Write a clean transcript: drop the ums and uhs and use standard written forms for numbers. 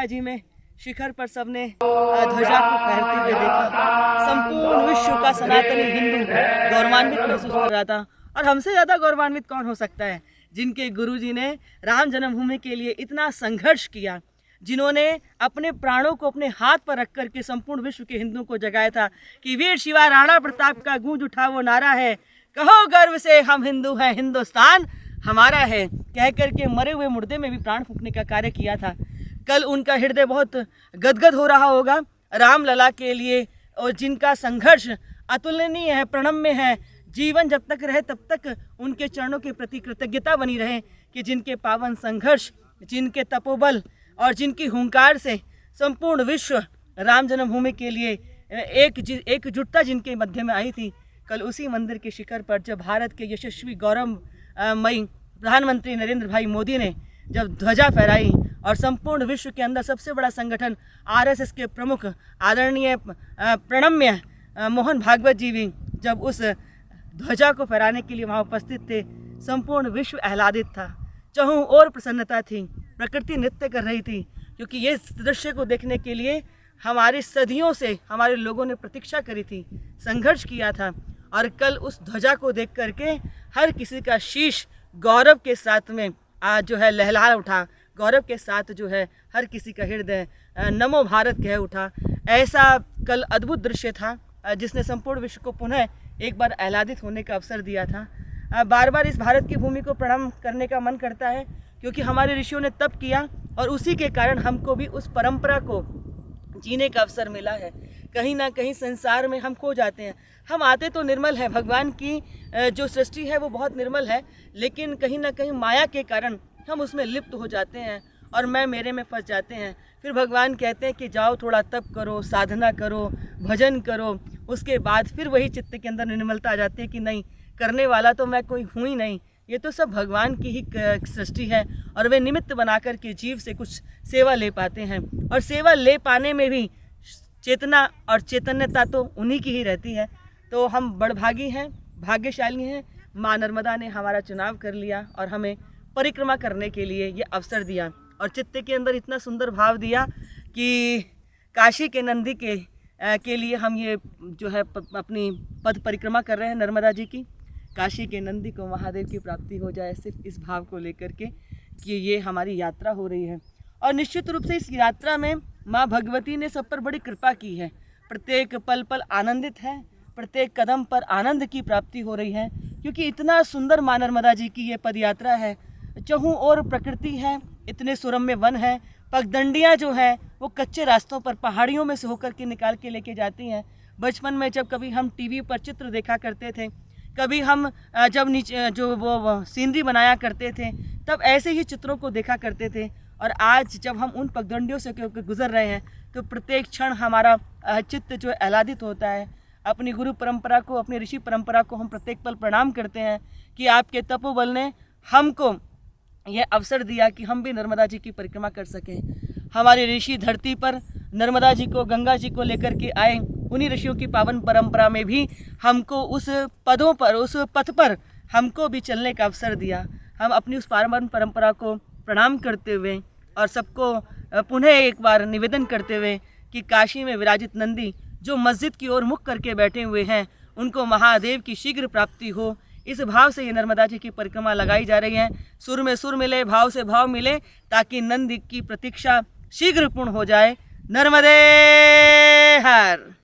जी में शिखर पर सबने ध्वजा को फहरते हुए देखा। संपूर्ण विश्व का सनातनी हिंदू गौरवान्वित महसूस कर रहा था। और हमसे ज़्यादा गौरवान्वित कौन हो सकता है, जिनके गुरुजी ने राम जन्मभूमि के लिए इतना संघर्ष किया, जिन्होंने अपने प्राणों को अपने हाथ पर रख करके संपूर्ण विश्व के हिंदुओं को जगाया था कि वीर शिवा राणा प्रताप का गूंज उठा वो नारा है, कहो गर्व से हम हिंदू हैं, हिंदुस्तान हमारा है, कह करके मरे हुए मुर्दे में भी प्राण फूंकने का कार्य किया था। कल उनका हृदय बहुत गदगद हो रहा होगा रामलला के लिए, और जिनका संघर्ष अतुलनीय है, प्रणम्य है। जीवन जब तक रहे तब तक उनके चरणों के प्रति कृतज्ञता बनी रहे कि जिनके पावन संघर्ष, जिनके तपोबल और जिनकी हुंकार से संपूर्ण विश्व राम जन्मभूमि के लिए एकजुटता जिनके मध्य में आई थी। कल उसी मंदिर के शिखर पर जब भारत के यशस्वी गौरवमयी प्रधानमंत्री नरेंद्र भाई मोदी ने जब ध्वजा फहराई और संपूर्ण विश्व के अंदर सबसे बड़ा संगठन आरएसएस के प्रमुख आदरणीय प्रणम्य मोहन भागवत जी भी जब उस ध्वजा को फहराने के लिए वहाँ उपस्थित थे, संपूर्ण विश्व आह्लादित था। चहुं ओर प्रसन्नता थी, प्रकृति नृत्य कर रही थी, क्योंकि ये दृश्य को देखने के लिए हमारी सदियों से हमारे लोगों ने प्रतीक्षा करी थी, संघर्ष किया था। और कल उस ध्वजा को देख करके हर किसी का शीश गौरव के साथ में आज जो है लहला उठा, गौरव के साथ जो है हर किसी का हृदय नमो भारत कह उठा। ऐसा कल अद्भुत दृश्य था जिसने संपूर्ण विश्व को पुनः एक बार आह्लादित होने का अवसर दिया था। बार बार इस भारत की भूमि को प्रणाम करने का मन करता है, क्योंकि हमारे ऋषियों ने तप किया और उसी के कारण हमको भी उस परंपरा को जीने का अवसर मिला है। कहीं ना कहीं संसार में हम खो जाते हैं। हम आते तो निर्मल है, भगवान की जो सृष्टि है वो बहुत निर्मल है, लेकिन कहीं ना कहीं माया के कारण हम उसमें लिप्त हो जाते हैं और मैं मेरे में फंस जाते हैं। फिर भगवान कहते हैं कि जाओ थोड़ा तप करो, साधना करो, भजन करो। उसके बाद फिर वही चित्त के अंदर निर्मलता आ जाती है कि नहीं, करने वाला तो मैं कोई हूँ ही नहीं, ये तो सब भगवान की ही सृष्टि है। और वे निमित्त बनाकर के जीव से कुछ सेवा ले पाते हैं, और सेवा ले पाने में भी चेतना और चैतन्यता तो उन्हीं की ही रहती है। तो हम बड़भागी हैं, भाग्यशाली हैं। माँ नर्मदा ने हमारा चुनाव कर लिया और हमें परिक्रमा करने के लिए ये अवसर दिया, और चित्त के अंदर इतना सुंदर भाव दिया कि काशी के नंदी के लिए हम ये जो है अपनी पद परिक्रमा कर रहे हैं नर्मदा जी की। काशी के नंदी को महादेव की प्राप्ति हो जाए, सिर्फ इस भाव को लेकर के कि ये हमारी यात्रा हो रही है। और निश्चित रूप से इस यात्रा में माँ भगवती ने सब पर बड़ी कृपा की है। प्रत्येक पल पल आनंदित है, प्रत्येक कदम पर आनंद की प्राप्ति हो रही है, क्योंकि इतना सुंदर माँ नर्मदा जी की ये पद यात्रा है। चहुं ओर प्रकृति है, इतने सुरम्य वन है, पगडंडियाँ जो हैं वो कच्चे रास्तों पर पहाड़ियों में से होकर के निकाल के लेके जाती हैं। बचपन में जब कभी हम टीवी पर चित्र देखा करते थे, कभी हम जब नीचे जो वो सीनरी बनाया करते थे, तब ऐसे ही चित्रों को देखा करते थे। और आज जब हम उन पगडंडियों से गुजर रहे हैं तो प्रत्येक क्षण हमारा चित्त जो आह्लादित होता है। अपनी गुरु परंपरा को, अपनी ऋषि परंपरा को हम प्रत्येक पल प्रणाम करते हैं कि आपके तपोबल ने हमको यह अवसर दिया कि हम भी नर्मदा जी की परिक्रमा कर सकें। हमारे ऋषि धरती पर नर्मदा जी को, गंगा जी को लेकर के आए। उन्हीं ऋषियों की पावन परंपरा में भी हमको उस पदों पर, उस पथ पर हमको भी चलने का अवसर दिया। हम अपनी उस पावन परंपरा को प्रणाम करते हुए और सबको पुनः एक बार निवेदन करते हुए कि काशी में विराजित नंदी जो मस्जिद की ओर मुख करके बैठे हुए हैं, उनको महादेव की शीघ्र प्राप्ति हो, इस भाव से ये नर्मदा जी की परिक्रमा लगाई जा रही है। सुर में सुर मिले, भाव से भाव मिले, ताकि नंदी की प्रतीक्षा शीघ्र पूर्ण हो जाए। नर्मदे हर।